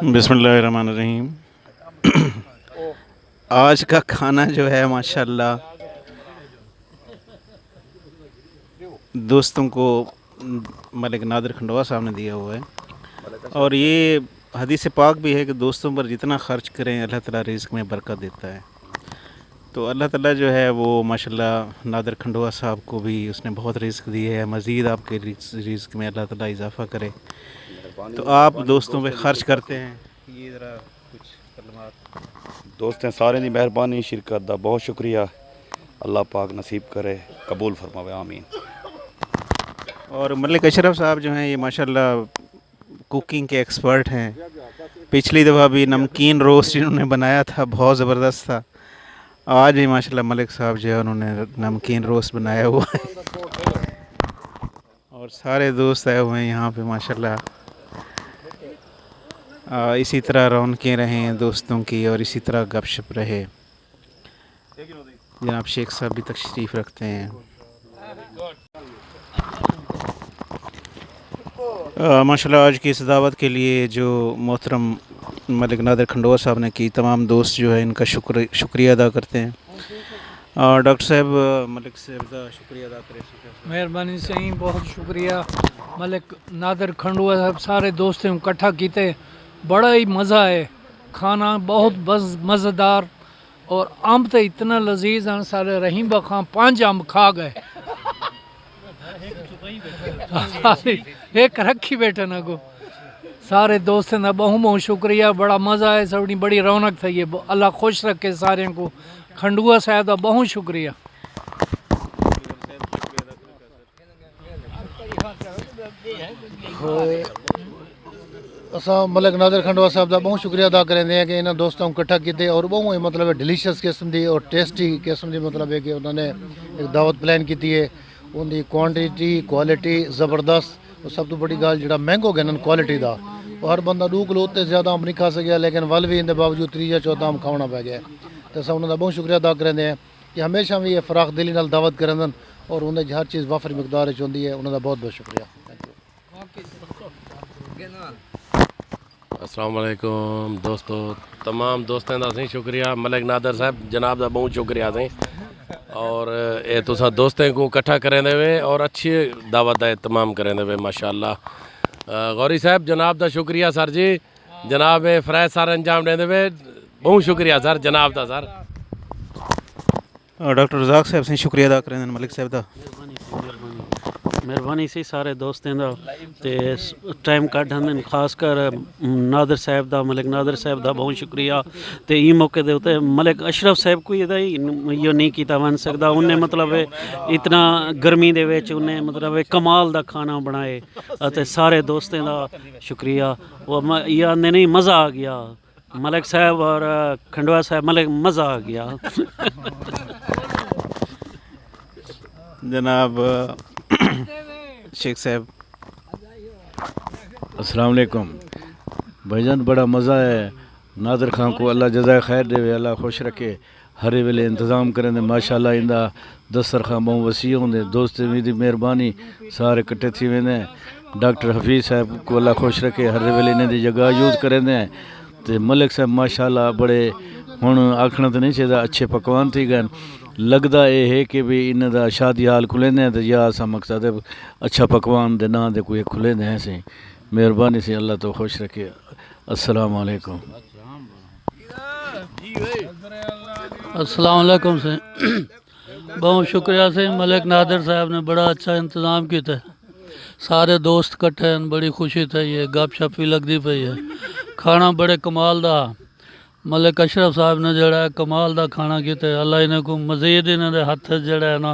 बिस्मिल्लाहिर्रहमानिर्रहीम। आज का खाना जो है माशाल्लाह दोस्तों को मलिक नादिर खंडवा साहब ने दिया हुआ है, और ये हदीस पाक भी है कि दोस्तों पर जितना ख़र्च करें अल्लाह ताला रिज़्क़ में बरकत देता है। तो अल्लाह ताला जो है वो माशाल्लाह नादिर खंडवा साहब को भी उसने बहुत रिज़्क़ दी है, मज़ीद आपके रिज़्क़ में अल्लाह ताला इजाफ़ा करे। तो आप दोस्तों पे ख़र्च करते हैं, ये ज़रा कुछ कलमात। दोस्तें सारे दी मेहरबानी शिरकत दा बहुत शुक्रिया, अल्लाह पाक नसीब करे, कबूल फरमावे, आमीन। और मलिक अशरफ साहब जो हैं ये माशाल्लाह कुकिंग के एक्सपर्ट हैं। पिछली दफ़ा भी नमकीन रोस्ट इन्होंने बनाया था, बहुत ज़बरदस्त था। आज भी माशाल्लाह मलिक साहब जो है उन्होंने नमकीन रोस्ट बनाया हुआ है, और सारे दोस्त आए हुए हैं यहाँ पे माशाल्लाह। इसी तरह रौनकें रहें दोस्तों की, और इसी तरह गपशप रहे। जनाब शेख साहब भी तशरीफ़ रखते हैं। माशाल्लाह आज की इस दावत के लिए जो मोहतरम मलिक नादिर खंडवा साहब ने की, तमाम दोस्त जो है इनका शुक्रिया अदा करते हैं। डॉक्टर साहब मलिक साहब का शुक्रिया अदा करें। मेहरबानी से ही बहुत शुक्रिया मलिक नादिर खंडवा साहब, सारे दोस्तों इकट्ठा किए, बड़ा ही मज़ा है, खाना बहुत मज़ेदार, और अम्ब तो इतना लजीज हैं, सारे रहीम बखां 5 अम्ब खा गए। एक रखी बैठे ना को, सारे दोस्तों का बहुत बहुत शुक्रिया, बड़ा मज़ा है, सबनी बड़ी रौनक थी है। अल्लाह खुश रखे सारे को। खंडुआ साहब का बहुत शुक्रिया। असा मलिक नादिर खंडवा साहब का बहुत शुक्रिया अदा करेंगे हैं कि इन्होंने दोस्तों को इकट्ठा किए, और बहुत मतलब डिलीशियस किस्म की और टेस्टी किस्म की मतलब है कि उन्होंने एक दावत प्लान की है। उनकी क्वांटिटी क्वालिटी ज़बरदस्त, और सब तो बड़ी गल जो महंगो गए क्वालिटी का, और हर बंदा 2 किलो उत्ते ज़्यादा आम नहीं खा सकिया, लेकिन वल भी इनके बावजूद 3 या 4 आम खाना पै गया। तो अस उन्होंने बहुत शुक्रिया अदा करेंगे हैं कि हमेशा भी ये फराख दिली नाल दावत करें, और उन्हें हर चीज़ वाफरी मकदार होती है। उन्होंने बहुत बहुत शुक्रिया। अस्सलाम वालेकुम दोस्तों, तमाम दोस्तों का असीं शुक्रिया, मलिक नादिर साहब जनाब का बहुत शुक्रिया असीं, और ये तुसा दोस्तों को इकट्ठा करें वे और अच्छी दावत का एहतमाम करें वे माशाअल्लाह। गौरी साहब जनाब का शुक्रिया सर जी, जनाब फ़रैज़ सर अंजाम देंदे वे, बहुत शुक्रिया सर जनाब का सर। डॉक्टर रज़ाक साहब से शुक्रिया अदा करें मलिक साहब का। मेहरबानी सी सारे दोस्तों का, तो टाइम कढ़ खासकर नादिर साहब का, मलिक नादिर साहब का बहुत शुक्रिया। तो ई मौके के उत्ते मलिक अशरफ साहब को यो नहीं किया वन सकता, उन्हें मतलब इतना गर्मी दे विच उन्हें मतलब कमाल का खाना बनाए, सारे दोस्तों का शुक्रिया। वो ये आने नहीं मज़ा आ गया, मलिक साहब और खंडवा साहब, मलिक मज़ा आ गया। जनाब शेख साहब। अस्सलाम वालेकुम भाईजान, बड़ा मज़ा है। नादिर खान को अल्लाह जज़ाए खैर देवे, अल्लाह खुश रखे, हर वेले इंतज़ाम करें माशाअल्लाह। इंदा दस्तरखान बहुत वसी होंगे, दोस्त दी मेहरबानी सारे कट्ठे थी वेंदे। डॉक्टर हफीज़ साहब को अल्लाह खुश रखे, हर वेले इन्हें दी जगह यूज़ करें। तो मलिक साहब माशाअल्लाह बड़े हुण आखना तो नहीं चाहिए, अच्छे पकवान थी गए। लगता ये है कि भी इन्हें दा शादी हाल खुले ने, तो या असा मकसद है अच्छा पकवान दे ना दे कोई खुले ने से। मेहरबानी से अल्लाह तो खुश रखे। अस्सलाम वालेकुम। अस्सलाम वालेकुम से बहुत शुक्रिया से मलिक नादिर साहब ने बड़ा अच्छा इंतज़ाम किया है। सारे दोस्त इकट्ठे हैं, बड़ी खुशी थी, ये गप शप भी लगती पई है। खाना बड़े कमाल का, मलिक अशरफ साहब ने जड़ा कमाल का खाना किया। अल्लाह इन्हें को मज़ीद इन्हें हाथ जड़ा है ना